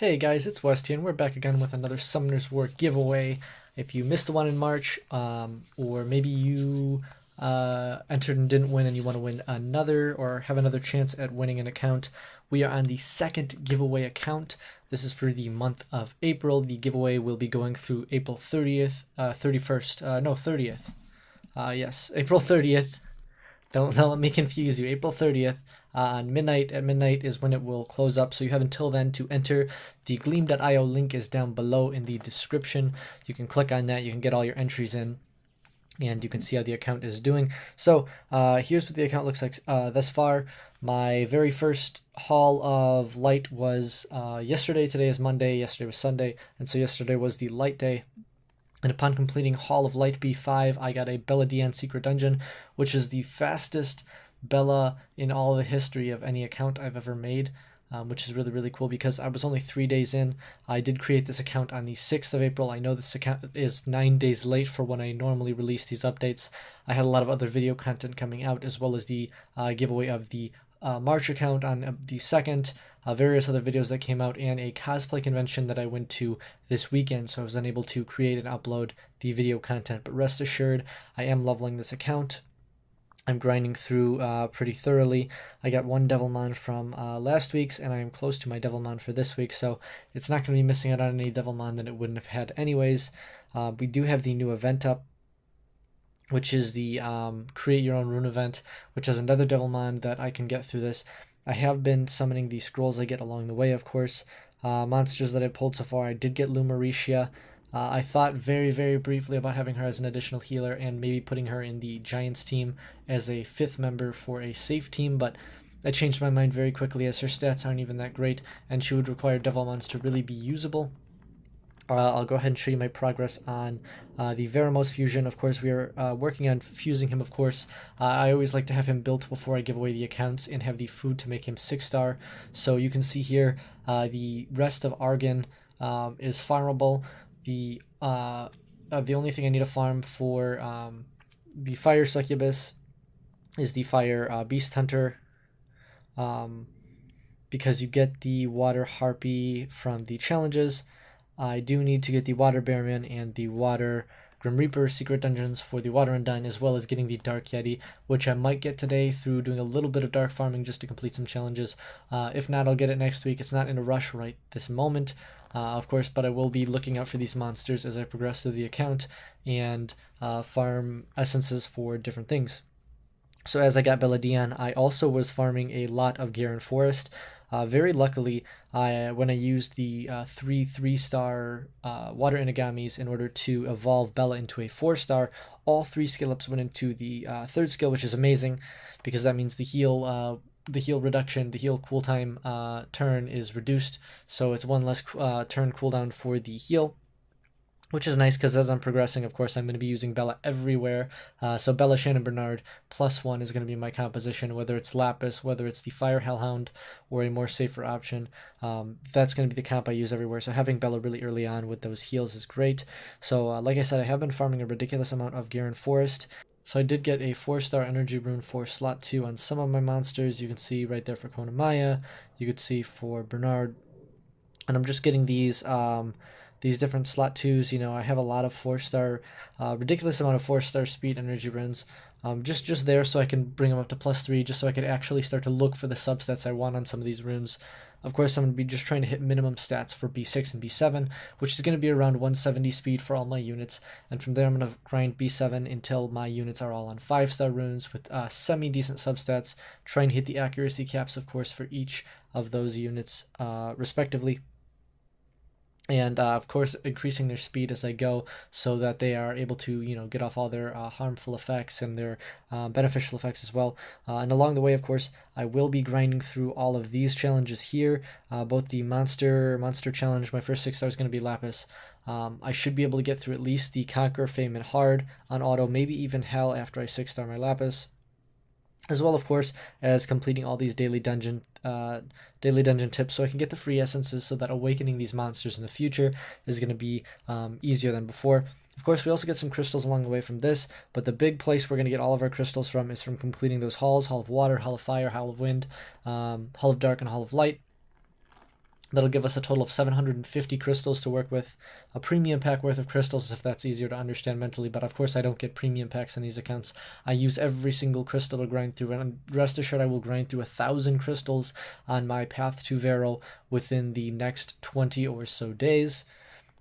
Hey guys, it's West here, and we're back again with another Summoner's War giveaway. If you missed the one in March, or maybe you entered and didn't win and you want to win another or have another chance at winning an account, we are on the second giveaway account. This is for the month of April. The giveaway will be going through April 30th, 31st, no, 30th. Yes, April 30th. Don't let me confuse you. April 30th on midnight. At midnight is when it will close up. So you have until then to enter. The gleam.io link is down below in the description. You can click on that. You can get all your entries in, and you can see how the account is doing. So here's what the account looks like thus far. My very first haul of light was yesterday. Today is Monday. Yesterday was Sunday. And so yesterday was the light day. And upon completing Hall of Light B5, I got a Dion Secret Dungeon, which is the fastest Bella in all the history of any account I've ever made, which is really, really cool because I was only 3 days in. I did create this account on the 6th of April. I know this account is 9 days late for when I normally release these updates. I had a lot of other video content coming out, as well as the giveaway of the March account on the 2nd, various other videos that came out, and a cosplay convention that I went to this weekend, so I was unable to create and upload the video content. But rest assured, I am leveling this account. I'm grinding through pretty thoroughly. I got one Devilmon from last week's, and I am close to my Devilmon for this week, so it's not going to be missing out on any Devilmon that it wouldn't have had anyways. We do have the new event up, which is the create your own rune event, which is another Devilmon that I can get through this. I have been summoning the scrolls I get along the way, of course. Monsters that I pulled so far, I did get Lumaricia. I thought very, very briefly about having her as an additional healer and maybe putting her in the Giants team as a 5th member for a safe team, but I changed my mind very quickly as her stats aren't even that great, and she would require Devilmons to really be usable. I'll go ahead and show you my progress on the Veremos Fusion. Of course, we are working on fusing him, of course. I always like to have him built before I give away the accounts and have the food to make him 6-star. So you can see here the rest of Argon is farmable. The only thing I need to farm for the Fire Succubus is the Fire Beast Hunter, because you get the Water Harpy from the challenges. I do need to get the Water Bearman and the Water Grim Reaper secret dungeons for the Water Undyne, as well as getting the Dark Yeti, which I might get today through doing a little bit of dark farming just to complete some challenges. If not, I'll get it next week. It's not in a rush right this moment, of course, but I will be looking out for these monsters as I progress through the account and farm essences for different things. So as I got Dion, I also was farming a lot of Garen Forest. Very luckily, when I used the 3-star water Inigamis in order to evolve Bella into a 4-star, all 3 skill ups went into the 3rd skill, which is amazing because that means the heal reduction, the heal cooltime turn is reduced, so it's 1 less turn cooldown for the heal, which is nice because as I'm progressing, of course, I'm going to be using Bella everywhere. So Bella, Shannon, Bernard, +1 is going to be my composition, whether it's Lapis, whether it's the Fire Hellhound, or a more safer option. That's going to be the comp I use everywhere. So having Bella really early on with those heals is great. So like I said, I have been farming a ridiculous amount of Garen Forest. So I did get a 4-star energy rune for slot 2 on some of my monsters. You can see right there for Kona Maya. You could see for Bernard. And I'm just getting these different slot 2s. You know, I have a lot of 4-star, ridiculous amount of 4-star speed energy runes, just there so I can bring them up to +3, just so I could actually start to look for the substats I want on some of these runes. Of course, I'm going to be just trying to hit minimum stats for B6 and B7, which is going to be around 170 speed for all my units, and from there I'm going to grind B7 until my units are all on 5-star runes with semi-decent substats, trying to hit the accuracy caps, of course, for each of those units respectively. And of course increasing their speed as I go so that they are able to, you know, get off all their harmful effects and their beneficial effects as well. And along the way, of course, I will be grinding through all of these challenges here, both the monster challenge. My first 6-star is going to be Lapis. I should be able to get through at least the Conquer, Fame, and Hard on auto, maybe even Hell after I 6-star my Lapis, as well, of course, as completing all these daily dungeon tips so I can get the free essences, so that awakening these monsters in the future is going to be easier than before. Of course, we also get some crystals along the way from this, but the big place we're going to get all of our crystals from is from completing those halls: Hall of Water, Hall of Fire, Hall of Wind, Hall of Dark, and Hall of Light. That'll give us a total of 750 crystals to work with, a premium pack worth of crystals if that's easier to understand mentally, but of course I don't get premium packs on these accounts. I use every single crystal to grind through, and rest assured I will grind through 1,000 crystals on my path to Vero within the next 20 or so days.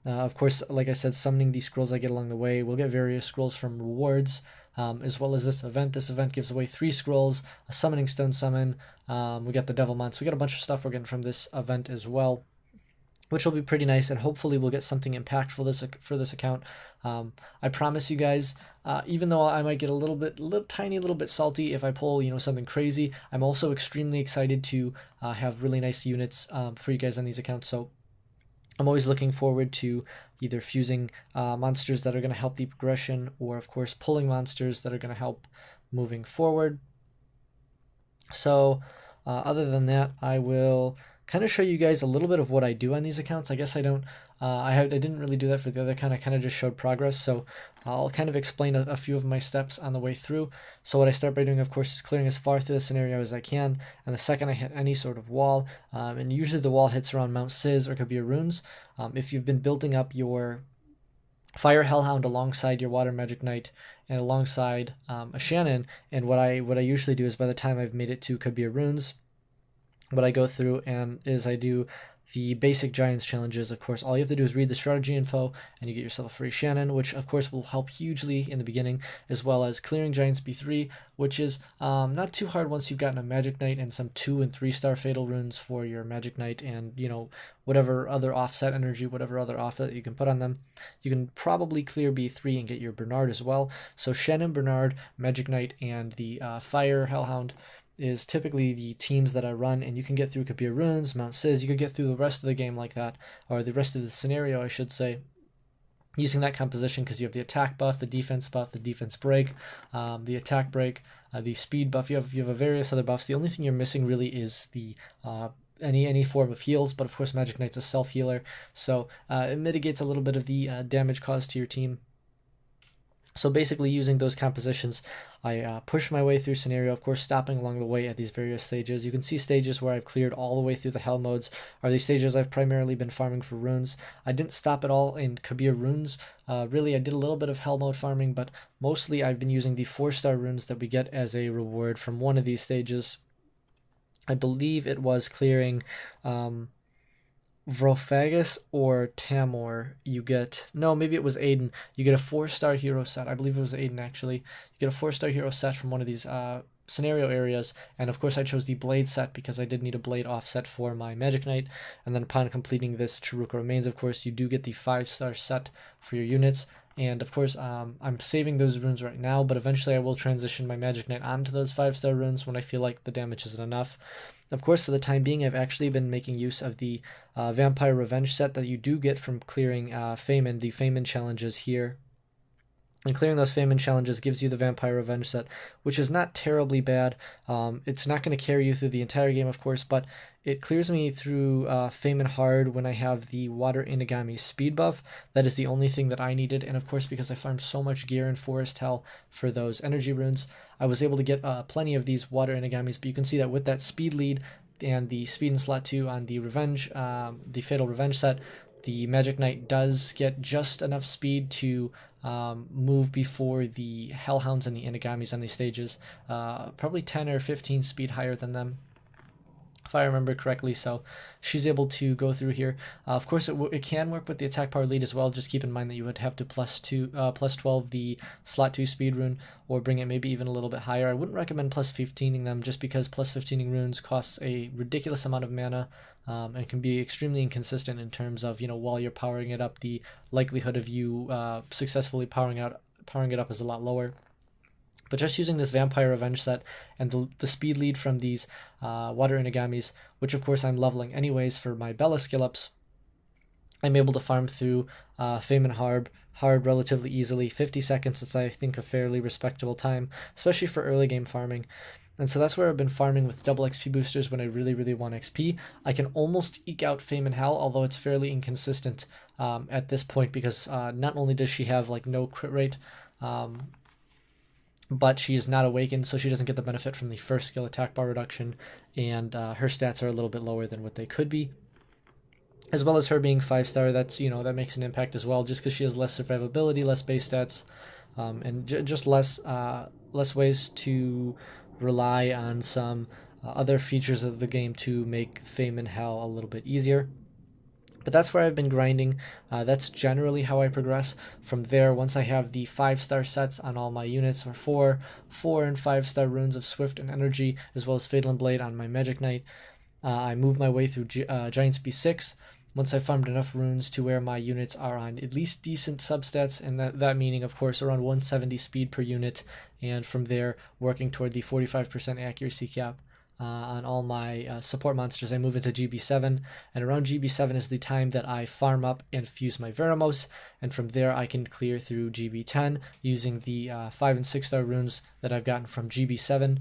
Of course, like I said, summoning these scrolls I get along the way. We'll get various scrolls from rewards, as well as this event. This event gives away 3 scrolls, a summoning stone summon. We got the devil mount, so we got a bunch of stuff we're getting from this event as well, which will be pretty nice, and hopefully we'll get something impactful for this account. I promise you guys, even though I might get a tiny little bit salty if I pull, something crazy, I'm also extremely excited to have really nice units for you guys on these accounts. So I'm always looking forward to either fusing monsters that are going to help the progression, or of course pulling monsters that are going to help moving forward. So other than that, I will kind of show you guys a little bit of what I do on these accounts. I guess I didn't really do that for the other account. I kind of just showed progress, so I'll kind of explain a few of my steps on the way through. So what I start by doing, of course, is clearing as far through the scenario as I can, and the second I hit any sort of wall, and usually the wall hits around Mount Sis or Kabir runes. If you've been building up your Fire Hellhound alongside your Water Magic Knight and alongside a Shannon, and what I usually do is by the time I've made it to Kabir runes, what I go through is I do the basic Giants challenges. Of course, all you have to do is read the strategy info and you get yourself a free Shannon, which of course will help hugely in the beginning, as well as clearing Giants B3, which is not too hard once you've gotten a Magic Knight and some 2 and 3 star Fatal runes for your Magic Knight, and whatever other offset energy, whatever other offset you can put on them. You can probably clear B3 and get your Bernard as well. So Shannon, Bernard, Magic Knight, and the Fire Hellhound is typically the teams that I run, and you can get through Kabir runes, Mount Sis, you could get through the rest of the game like that, or the rest of the scenario I should say, using that composition, because you have the attack buff, the defense break, the attack break, the speed buff. You have various other buffs. The only thing you're missing really is the any form of heals, but of course Magic Knight's a self-healer, so it mitigates a little bit of the damage caused to your team. So basically using those compositions, I push my way through scenario, of course stopping along the way at these various stages. You can see stages where I've cleared all the way through the hell modes, are these stages I've primarily been farming for runes. I didn't stop at all in Kabir runes. Really, I did a little bit of hell mode farming, but mostly I've been using the 4-star runes that we get as a reward from one of these stages. I believe it was clearing Vrophagus or Tamor. Maybe it was Aiden. You get a 4-star hero set. I believe it was Aiden actually. You get a 4-star hero set from one of these scenario areas, and of course I chose the blade set because I did need a blade offset for my Magic Knight. And then upon completing this Chiruka Remains, of course, you do get the 5-star set for your units. And of course, I'm saving those runes right now, but eventually I will transition my Magic Knight onto those 5-star runes when I feel like the damage isn't enough. Of course, for the time being, I've actually been making use of the Vampire Revenge set that you do get from clearing Fayman, the Fayman challenges here. And clearing those Fayman challenges gives you the Vampire Revenge set, which is not terribly bad. It's not going to carry you through the entire game, of course, but it clears me through Fayman hard when I have the Water Inagami speed buff. That is the only thing that I needed, and of course, because I farmed so much gear in Forest Hell for those energy runes, I was able to get plenty of these Water Inagamis, but you can see that with that speed lead and the speed in slot 2 on the Revenge, the Fatal Revenge set, the Magic Knight does get just enough speed to move before the Hellhounds and the Inagamis on these stages. Probably 10 or 15 speed higher than them, if I remember correctly, so she's able to go through here. Of course, it can work with the attack power lead as well. Just keep in mind that you would have to plus 12 the slot 2 speed rune, or bring it maybe even a little bit higher. I wouldn't recommend plus 15ing them, just because plus 15ing runes costs a ridiculous amount of mana, and can be extremely inconsistent in terms of, while you're powering it up, the likelihood of you successfully powering it up is a lot lower. But just using this Vampire Revenge set and the speed lead from these Water Inagamis, which of course I'm leveling anyways for my Bella skill ups, I'm able to farm through Fayman hard relatively easily. 50 seconds is, I think, a fairly respectable time, especially for early game farming. And so that's where I've been farming with double XP boosters when I really, really want XP. I can almost eke out Fayman Hell, although it's fairly inconsistent at this point, because not only does she have no crit rate, but she is not awakened, so she doesn't get the benefit from the first skill attack bar reduction, and her stats are a little bit lower than what they could be. as well as her being 5-star. That's, that makes an impact as well, just because she has less survivability, less base stats, and just less ways to rely on some other features of the game to make Fame in Hell a little bit easier. But that's where I've been grinding. That's generally how I progress. From there, once I have the 5-star sets on all my units, or 4 and 5-star runes of Swift and Energy, as well as Fatal and Blade on my Magic Knight, I move my way through Giants B6. Once I farmed enough runes to where my units are on at least decent substats, and that meaning, of course, around 170 speed per unit, and from there, working toward the 45% accuracy cap. On all my support monsters, I move into GB7, and around GB7 is the time that I farm up and fuse my Veremos, and from there I can clear through GB10 using the 5 and 6-star runes that I've gotten from GB7.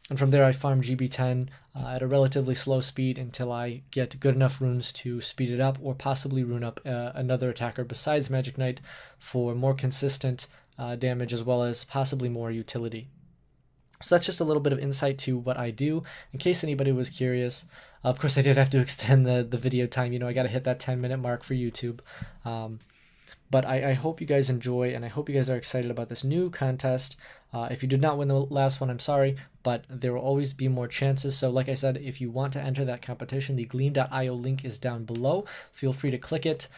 And from there I farm GB10 at a relatively slow speed until I get good enough runes to speed it up, or possibly rune up another attacker besides Magic Knight for more consistent damage, as well as possibly more utility. So that's just a little bit of insight to what I do, in case anybody was curious. Of course, I did have to extend the video time. I got to hit that 10-minute mark for YouTube. But I hope you guys enjoy, and I hope you guys are excited about this new contest. If you did not win the last one, I'm sorry, but there will always be more chances. So like I said, if you want to enter that competition, the gleam.io link is down below. Feel free to click it.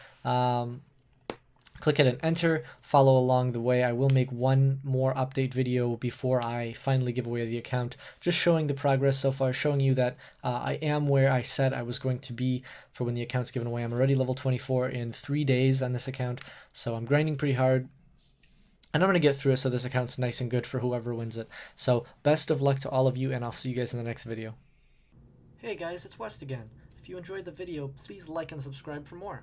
Click it and enter, follow along the way. I will make one more update video before I finally give away the account, just showing the progress so far, showing you that I am where I said I was going to be for when the account's given away. I'm already level 24 in 3 days on this account, so I'm grinding pretty hard. And I'm going to get through it so this account's nice and good for whoever wins it. So best of luck to all of you, and I'll see you guys in the next video. Hey guys, it's West again. If you enjoyed the video, please like and subscribe for more.